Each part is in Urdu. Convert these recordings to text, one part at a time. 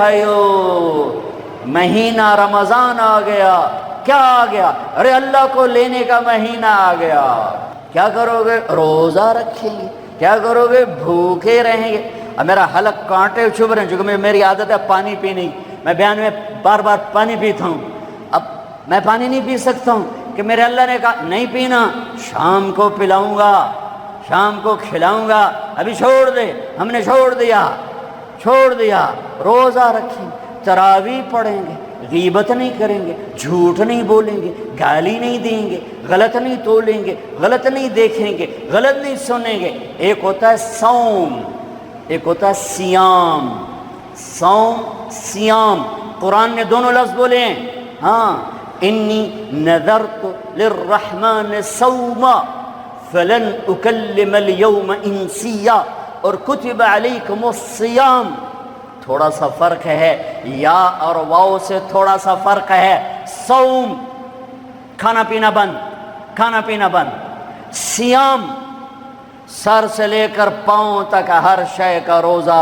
بھائیو مہینہ رمضان آ گیا. کیا آ گیا؟ ارے اللہ کو لینے کا مہینہ آ گیا. کیا کرو گے؟ روزہ رکھیں گے. کیا کرو گے؟ بھوکے رہیں گے. اب میرا حلق کانٹے چبھ رہے ہیں چونکہ میری عادت ہے پانی پینی. میں بیان میں بار بار پانی پیتا ہوں. اب میں پانی نہیں پی سکتا ہوں کہ میرے اللہ نے کہا نہیں پینا، شام کو پلاؤں گا، شام کو کھلاؤں گا. ابھی چھوڑ دے. ہم نے چھوڑ دیا. روزہ رکھیں، تراویح پڑھیں گے، غیبت نہیں کریں گے، جھوٹ نہیں بولیں گے، گالی نہیں دیں گے، غلط نہیں تولیں گے، غلط نہیں دیکھیں گے، غلط نہیں سنیں گے. ایک ہوتا ہے صوم، ایک ہوتا ہے سیام. صوم سیام قرآن نے دونوں لفظ بولے ہیں. ہاں، انی نذرت للرحمن صوما فلن اکلم اليوم انسیا، اور کتب علیکم الصیام. تھوڑا سا فرق ہے، یا اور واو سے تھوڑا سا فرق ہے. صوم کھانا پینا بند. سیام سر سے لے کر پاؤں تک ہر شے کا روزہ.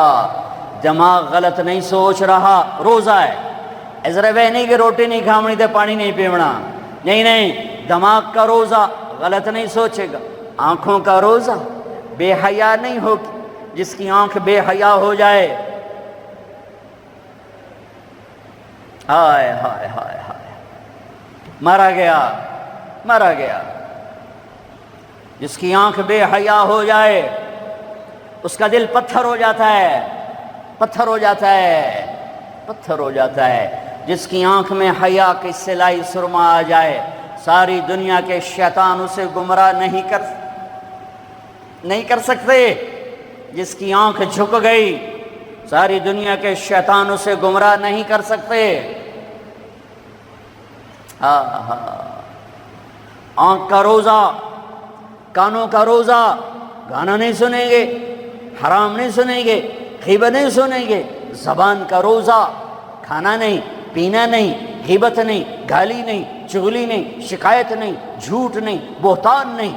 دماغ غلط نہیں سوچ رہا، روزہ ہے. ازرے وہ نہیں کہ روٹی نہیں کھاونی تے پانی نہیں پیونا. نہیں، دماغ کا روزہ، غلط نہیں سوچے گا. آنکھوں کا روزہ، بے حیا نہیں ہوگی. جس کی آنکھ بے حیا ہو جائے، ہائے ہائے ہائے ہائے، مرا گیا. جس کی آنکھ بے حیا ہو جائے اس کا دل پتھر ہو جاتا ہے. جس کی آنکھ میں حیا کی سلائی سرما آ جائے، ساری دنیا کے شیطان اسے گمراہ نہیں کر سکتے. جس کی آنکھ جھک گئی، ساری دنیا کے شیطان اسے گمراہ نہیں کر سکتے. آنکھ کا روزہ، کانوں کا روزہ، گانا نہیں سنیں گے، حرام نہیں سنیں گے، غیبت نہیں سنیں گے. زبان کا روزہ، کھانا نہیں، پینا نہیں، غیبت نہیں، گالی نہیں، چغلی نہیں، شکایت نہیں، جھوٹ نہیں، بہتان نہیں،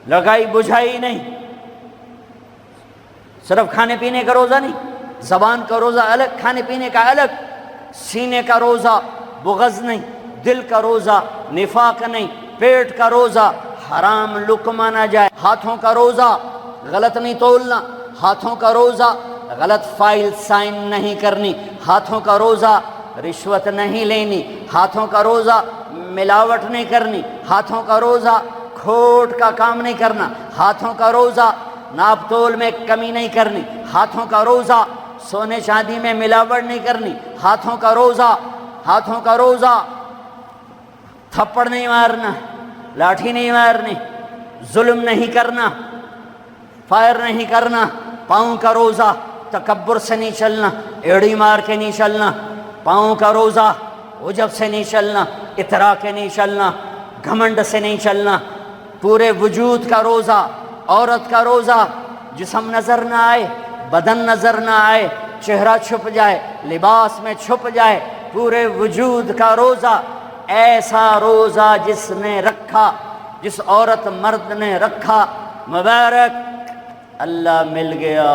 لگائی بجھائی نہیں. صرف کھانے پینے کا روزہ نہیں، زبان کا روزہ الگ، کھانے پینے کا الگ. سینے کا روزہ، بغض نہیں. دل کا روزہ، نفاق نہیں. پیٹ کا روزہ، حرام لقمہ نہ جائے. ہاتھوں کا روزہ، غلط نہیں تولنا. ہاتھوں کا روزہ، غلط فائل سائن نہیں کرنی. ہاتھوں کا روزہ، رشوت نہیں لینی. ہاتھوں کا روزہ، ملاوٹ نہیں کرنی. ہاتھوں کا روزہ، کھوٹ کا کام نہیں کرنا. ہاتھوں کا روزہ، ناپ تول میں کمی نہیں کرنی. ہاتھوں کا روزہ، سونے چاندی میں ملاوٹ نہیں کرنی. ہاتھوں کا روزہ، تھپڑ نہیں مارنا، لاٹھی نہیں مارنی، ظلم نہیں کرنا، فائر نہیں کرنا. پاؤں کا روزہ، تکبر سے نہیں چلنا، ایڑی مار کے نہیں چلنا. پاؤں کا روزہ، عجب سے نہیں چلنا، اطراء کے نہیں چلنا، گھمنڈ سے نہیں چلنا. پورے وجود کا روزہ. عورت کا روزہ، جسم نظر نہ آئے، بدن نظر نہ آئے، چہرہ چھپ جائے، لباس میں چھپ جائے. پورے وجود کا روزہ. ایسا روزہ جس عورت مرد نے رکھا، مبارک. اللہ مل گیا،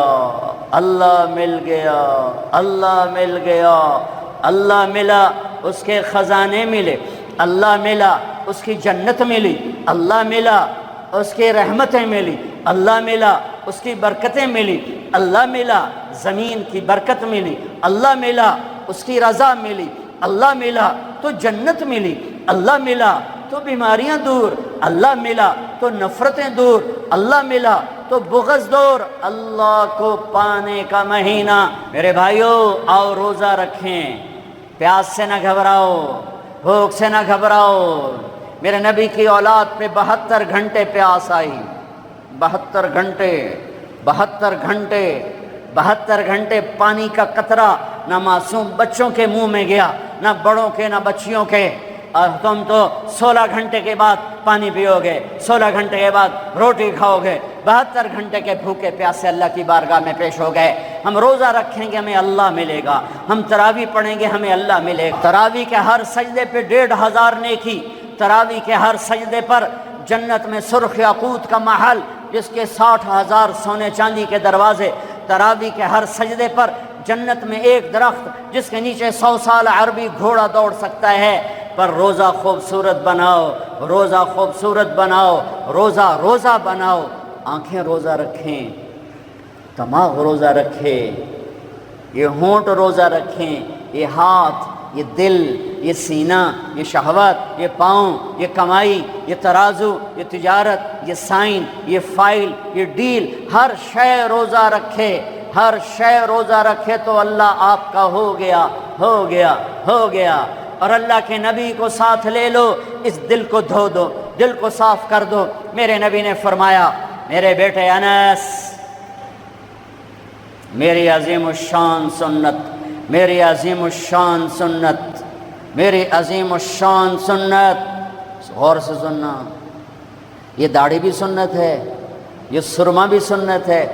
اللہ ملا، اس کے خزانے ملے. اللہ ملا، اس کی جنت ملی. اللہ ملا، اس کی رحمتیں ملی. اللہ ملا، اس کی برکتیں ملی. اللہ ملا، زمین کی برکت ملی. اللہ ملا، اس کی رضا ملی. اللہ ملا تو جنت ملی. اللہ ملا تو بیماریاں دور. اللہ ملا تو نفرتیں دور. اللہ ملا تو بغض دور. اللہ کو پانے کا مہینہ. میرے بھائیو، آؤ روزہ رکھیں. پیاس سے نہ گھبراؤ، بھوک سے نہ گھبراؤ. میرے نبی کی اولاد پہ 72 گھنٹے پیاس آئی. 72 گھنٹے پانی کا قطرہ نہ معصوم بچوں کے منہ میں گیا، نہ بڑوں کے، نہ بچیوں کے. اور تم تو 16 گھنٹے کے بعد پانی پیو گے، 16 گھنٹے کے بعد روٹی کھاؤ گے. 72 گھنٹے کے بھوکے پیاسے اللہ کی بارگاہ میں پیش ہو گئے. ہم روزہ رکھیں گے، ہمیں اللہ ملے گا. ہم تراویح پڑھیں گے، ہمیں اللہ ملے گا. تراویح کے ہر سجدے پہ 1500 نیکی. تراویح کے ہر سجدے پر جنت میں سرخ یاقوت کا محل جس کے 60,000 سونے چاندی کے دروازے. تراویح کے ہر سجدے پر جنت میں ایک درخت جس کے نیچے 100 سال عربی گھوڑا دوڑ سکتا ہے، پر روزہ خوبصورت بناؤ، روزہ خوبصورت بناؤ، روزہ بناؤ۔ آنکھیں روزہ رکھیں، دماغ روزہ رکھے، یہ ہونٹ روزہ رکھیں، یہ ہاتھ، یہ دل، یہ سینہ، یہ شہوت، یہ پاؤں، یہ کمائی، یہ ترازو، یہ تجارت، یہ سائن، یہ فائل، یہ ڈیل، ہر شے روزہ رکھے، ہر شے روزہ رکھے تو اللہ آپ کا ہو گیا، ہو گیا، ہو گیا۔ اور اللہ کے نبی کو ساتھ لے لو، اس دل کو دھو دو، دل کو صاف کر دو۔ میرے نبی نے فرمایا، میرے بیٹے انس، میری عظیم الشان سنت، میری عظیم الشان سنت، میری عظیم الشان سنت، غور سے سننا، یہ داڑھی بھی سنت ہے، یہ سرما بھی سنت ہے،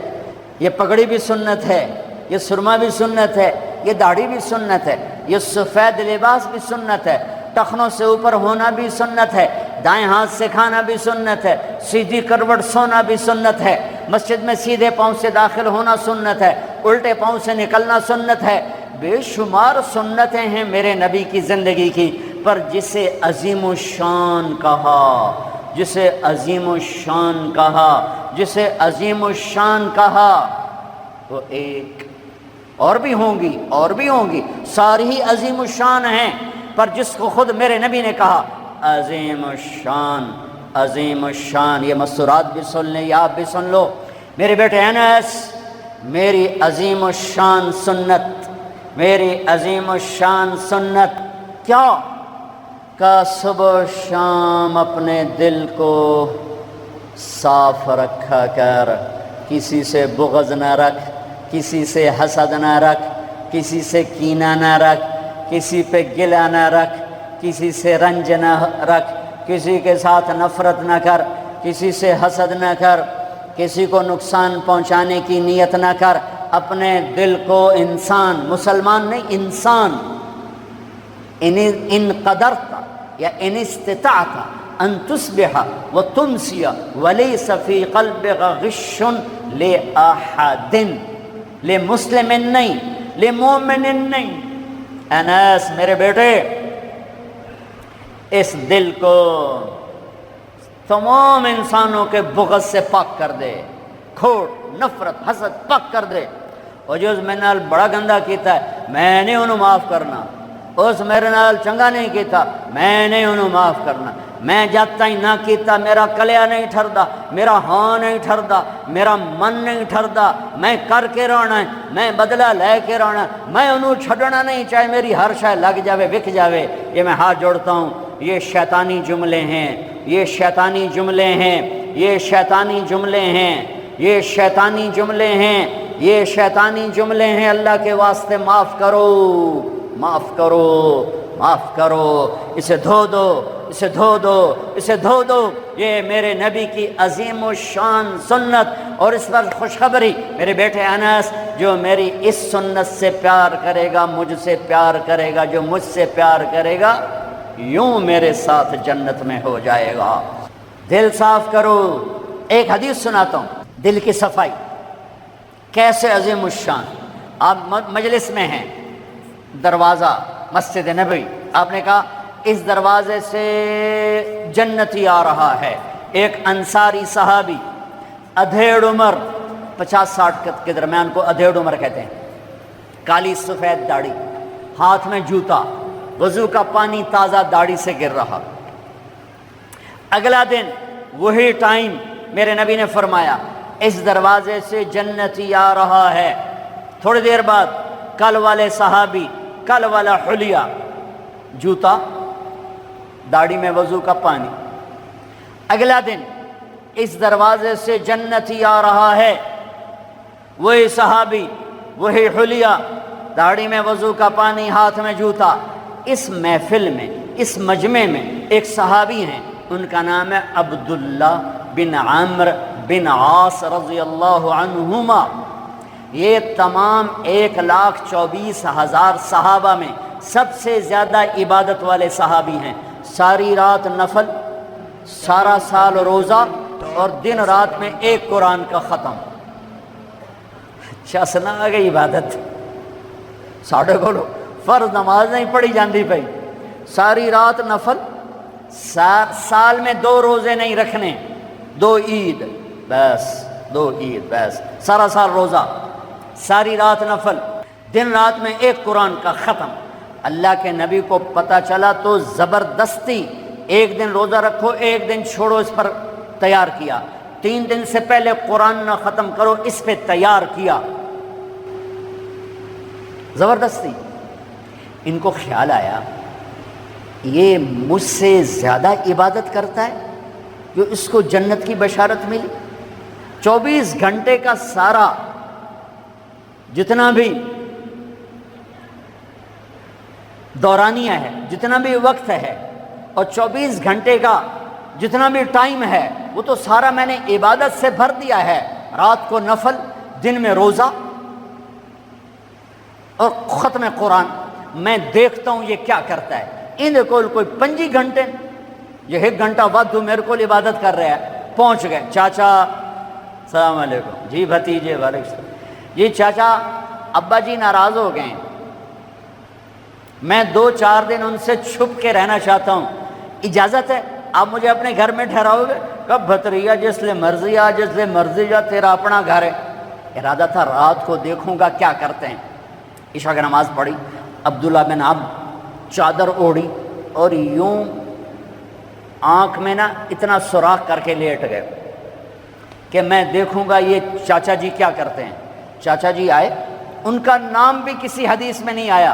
یہ پگڑی بھی سنت ہے، یہ سرما بھی سنت ہے، یہ داڑھی بھی سنت ہے، یہ سفید لباس بھی سنت ہے، ٹخنوں سے اوپر ہونا بھی سنت ہے، دائیں ہاتھ سے کھانا بھی سنت ہے، سیدھی کروٹ سونا بھی سنت ہے، مسجد میں سیدھے پاؤں سے داخل ہونا سنت ہے، الٹے پاؤں سے نکلنا سنت ہے۔ بے شمار سنتیں ہیں میرے نبی کی زندگی کی، پر جسے عظیم الشان کہا، جسے عظیم الشان کہا، جسے عظیم الشان کہا، وہ ایک اور بھی ہوں گی، اور بھی ہوں گی، ساری ہی عظیم الشان ہیں، پر جس کو خود میرے نبی نے کہا عظیم الشان، عظیم الشان، یہ مستورات بھی سن لیں، یہ آپ بھی سن لو۔ میرے بیٹے انس، میری عظیم الشان سنت، میری عظیم الشان سنت کیا؟ کہ صبح و شام اپنے دل کو صاف رکھا کر، کسی سے بغض نہ رکھ، کسی سے حسد نہ رکھ، کسی سے کینہ نہ رکھ، کسی پہ گلہ نہ رکھ، کسی سے رنج نہ رکھ، کسی کے ساتھ نفرت نہ کر، کسی سے حسد نہ کر، کسی کو نقصان پہنچانے کی نیت نہ کر، اپنے دل کو انسان، مسلمان نہیں انسان، ان قدرت یا ان استطاعت ان تصبح وتمسی ولیس فی قلبک غش لأحد، لمسلم نہیں، لمومن نہیں۔ انس میرے بیٹے، اس دل کو تمام انسانوں کے بغض سے پاک کر دے، کھوٹ، نفرت، حسد پاک کر دے۔ اور جو میں نال بڑا گندا کیتا ہے میں نے انہوں معاف کرنا، اس میرے نال چنگا نہیں کیتا میں نے انہوں معاف کرنا، میں جب تک نہ کیتا میرا کلیا نہیں ٹھردا، میرا ہاں نہیں ٹھردا، میرا من نہیں ٹھردا، میں کر کے رہنا ہے، میں بدلہ لے کے رہنا ہے، میں انہوں چھڑنا نہیں، چاہے میری ہر شے لگ جاوے، وک جاوے۔ یہ میں ہاتھ جوڑتا ہوں، یہ شیطانی جملے ہیں، یہ شیطانی جملے ہیں، یہ شیطانی جملے ہیں، یہ شیطانی جملے ہیں، یہ شیطانی جملے ہیں۔ اللہ کے واسطے معاف کرو، معاف کرو، معاف کرو، اسے دھو دو، اسے دھو دو، اسے دھو دو۔ یہ میرے نبی کی عظیم الشان سنت۔ اور اس پر خوشخبری میرے بیٹے انس، جو میری اس سنت سے پیار کرے گا مجھ سے پیار کرے گا، جو مجھ سے پیار کرے گا یوں میرے ساتھ جنت میں ہو جائے گا۔ دل صاف کرو۔ ایک حدیث سناتا ہوں، دل کی صفائی کیسے عظیم الشان۔ آپ مجلس میں ہیں، دروازہ مسجد نبوی، آپ نے کہا اس دروازے سے جنتی آ رہا ہے۔ ایک انصاری صحابی، ادھیڑ عمر، 50-60 کے درمیان کو ادھیڑ عمر کہتے ہیں، کالی سفید داڑھی، ہاتھ میں جوتا، وضو کا پانی تازہ داڑھی سے گر رہا۔ اگلا دن وہی ٹائم میرے نبی نے فرمایا اس دروازے سے جنتی آ رہا ہے۔ تھوڑی دیر بعد کل والے صحابی، کل والا حلیہ، جوتا، داڑھی میں وضو کا پانی۔ اگلا دن اس دروازے سے جنتی آ رہا ہے، وہی صحابی، وہی حلیہ، داڑھی میں وضو کا پانی، ہاتھ میں جوتا۔ اس محفل میں، اس مجمع میں ایک صحابی ہیں، ان کا نام ہے عبداللہ بن عمرو بن عاص رضی اللہ عنہما۔ یہ تمام 1,24,000 صحابہ میں سب سے زیادہ عبادت والے صحابی ہیں۔ ساری رات نفل، سارا سال روزہ، اور دن رات میں ایک قرآن کا ختم۔ اچھا سنا آ گئی عبادت، ساڑھے کو فرض نماز نہیں پڑھی جاندی پئی، ساری رات نفل، سال میں 2 روزے نہیں رکھنے، 2 عید بس، 2 عید بس، سارا سال روزہ، ساری رات نفل، دن رات میں 1 قرآن کا ختم۔ اللہ کے نبی کو پتہ چلا تو زبردستی 1 دن روزہ رکھو 1 دن چھوڑو اس پر تیار کیا، 3 دن سے پہلے قرآن نہ ختم کرو اس پہ تیار کیا، زبردستی۔ ان کو خیال آیا یہ مجھ سے زیادہ عبادت کرتا ہے جو اس کو جنت کی بشارت ملی۔ 24 گھنٹے کا سارا جتنا بھی دورانیہ ہے، جتنا بھی وقت ہے، اور 24 گھنٹے کا جتنا بھی ٹائم ہے وہ تو سارا میں نے عبادت سے بھر دیا ہے، رات کو نفل، دن میں روزہ اور ختم قرآن۔ میں دیکھتا ہوں یہ کیا کرتا ہے۔ ان کو کوئی 5 گھنٹے، یہ 1 گھنٹہ بعد میرے کو عبادت کر رہا ہے۔ پہنچ گئے، چاچا السلام علیکم، جی بھتیجے وعلیکم السلام، جی چاچا ابا جی ناراض ہو گئے، میں 2-4 دن ان سے چھپ کے رہنا چاہتا ہوں، اجازت ہے؟ آپ مجھے اپنے گھر میں ٹھہراؤ گے؟ کب بھتریا جس لئے مرضی آ، جس لئے مرضی جا، تیرا اپنا گھر ہے۔ ارادہ تھا رات کو دیکھوں گا کیا کرتے ہیں۔ عشاء کی نماز پڑھی، عبداللہ بن چادر اوڑھی اور یوں آنکھ میں نا اتنا سوراخ کر کے لیٹ گئے کہ میں دیکھوں گا یہ چاچا جی کیا کرتے ہیں۔ چاچا جی آئے، ان کا نام بھی کسی حدیث میں نہیں آیا،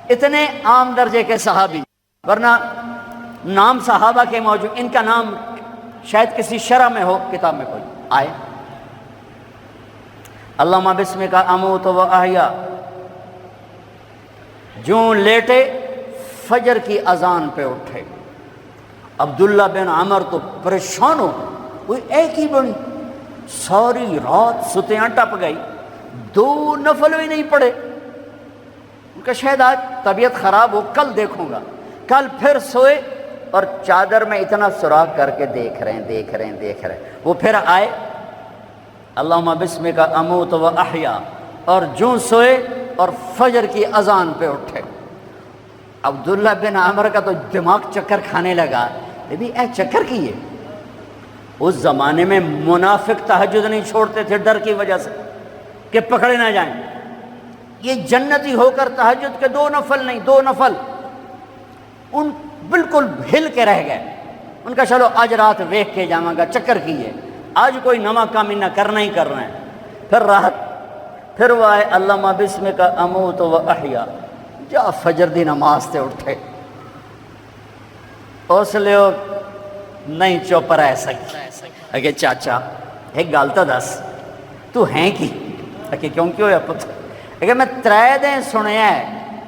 اتنے عام درجے کے صحابی، ورنہ نام صحابہ کے موجود، ان کا نام شاید کسی شرح میں ہو، کتاب میں کوئی۔ آئے، اللہم بسمک اموت و احیا، جوں لیٹے فجر کی اذان پہ اٹھے۔ عبداللہ بن عمر تو پریشان ہو، کوئی ایک ہی بنی، ساری رات ستیاں ٹپ گئی، 2 نفل بھی نہیں پڑے۔ ان کا شاید آج طبیعت خراب ہو، کل دیکھوں گا۔ کل پھر سوئے اور چادر میں اتنا سوراخ کر کے دیکھ رہے ہیں۔ وہ پھر آئے، اللہم بسمک اموت و احیا، اور جوں سوئے اور فجر کی اذان پہ اٹھے۔ عبداللہ بن عمر کا تو دماغ چکر کھانے لگا، بھی اے چکر کی ہے۔ اس زمانے میں منافق تہجد نہیں چھوڑتے تھے ڈر کی وجہ سے کہ پکڑے نہ جائیں۔ یہ جنتی ہو کر تہجد کے 2 نفل نہیں، 2 نفل، ان بالکل ہل کے رہ گئے۔ ان کا چلو آج رات ویکھ کے جاواں گا، چکر کی ہے، آج کوئی نواں کام نہ کرنا ہی کرنا ہے۔ پھر راحت، پھر وہ آئے، اللہم بسمک اموت و احیا، جا فجر دی نماز تے اٹھے۔ اس لیے نہیں چپ رہ سکتے کہ چاچا ایک گل تو دس، تو ہیں کی؟ کہ کیوں کیوں ہے پتر؟ کہ میں 3 دن سنیا ہے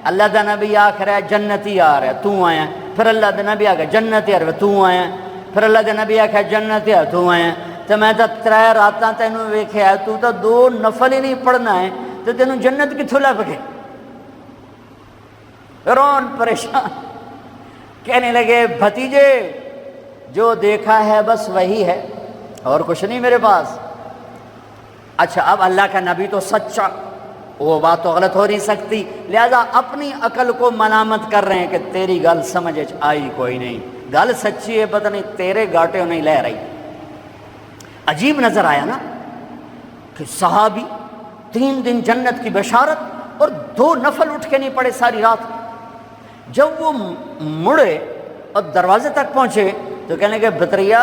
اللہ دا نبی آکھ رہا ہے جنتی آ رہا ہے، تو آیا، پھر اللہ دا نبی آکھ جنتی آ رہا ہے، تو آیا، پھر اللہ دا نبی آکھ جنتی آ رہا ہے، تو آیا۔ تو میں تو 3 راتاں تینوں ویکھیا، تو 2 نفل ہی نہیں پڑھنا ہے، تو تینوں جنت کتھوں لب گئے؟ رون پریشان، کہنے لگے بھتیجے جو دیکھا ہے بس وہی ہے، اور کچھ نہیں میرے پاس۔ اچھا اب اللہ کا نبی تو سچا، وہ بات تو غلط ہو نہیں سکتی، لہذا اپنی عقل کو ملامت کر رہے ہیں کہ تیری گل سمجھ آئی کوئی نہیں، گل سچی ہے پتہ نہیں تیرے گاٹے نہیں لہ رہی۔ عجیب نظر آیا نا کہ صحابی 3 دن جنت کی بشارت اور 2 نفل اٹھ کے نہیں پڑے ساری رات۔ جب وہ مڑے اور دروازے تک پہنچے تو کہنے لگے بطریا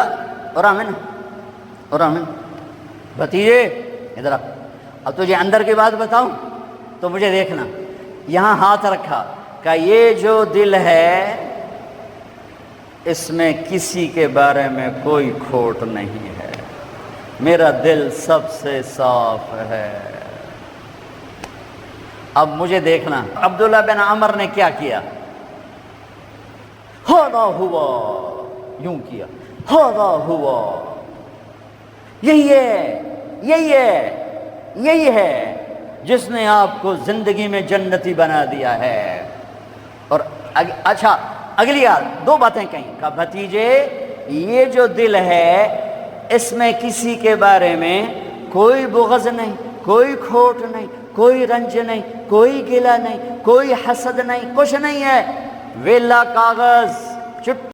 اور آمن بھتیجے ادھر آ، اب تجھے اندر کی بات بتاؤں تو مجھے دیکھنا۔ یہاں ہاتھ رکھا، کہ یہ جو دل ہے اس میں کسی کے بارے میں کوئی کھوٹ نہیں ہے، میرا دل سب سے صاف ہے۔ اب مجھے دیکھنا عبداللہ بن عمر نے کیا کیا، ہاذا ہوا، یوں کیا، ہاذا ہوا، یہی ہے جس نے آپ کو زندگی میں جنتی بنا دیا ہے۔ اور اچھا اگلی یار 2 باتیں کہیں، کہا بھتیجے یہ جو دل ہے اس میں کسی کے بارے میں کوئی بغض نہیں، کوئی کھوٹ نہیں، کوئی رنج نہیں، کوئی گلہ نہیں، کوئی حسد نہیں، کچھ نہیں ہے، ویلا کاغذ چٹ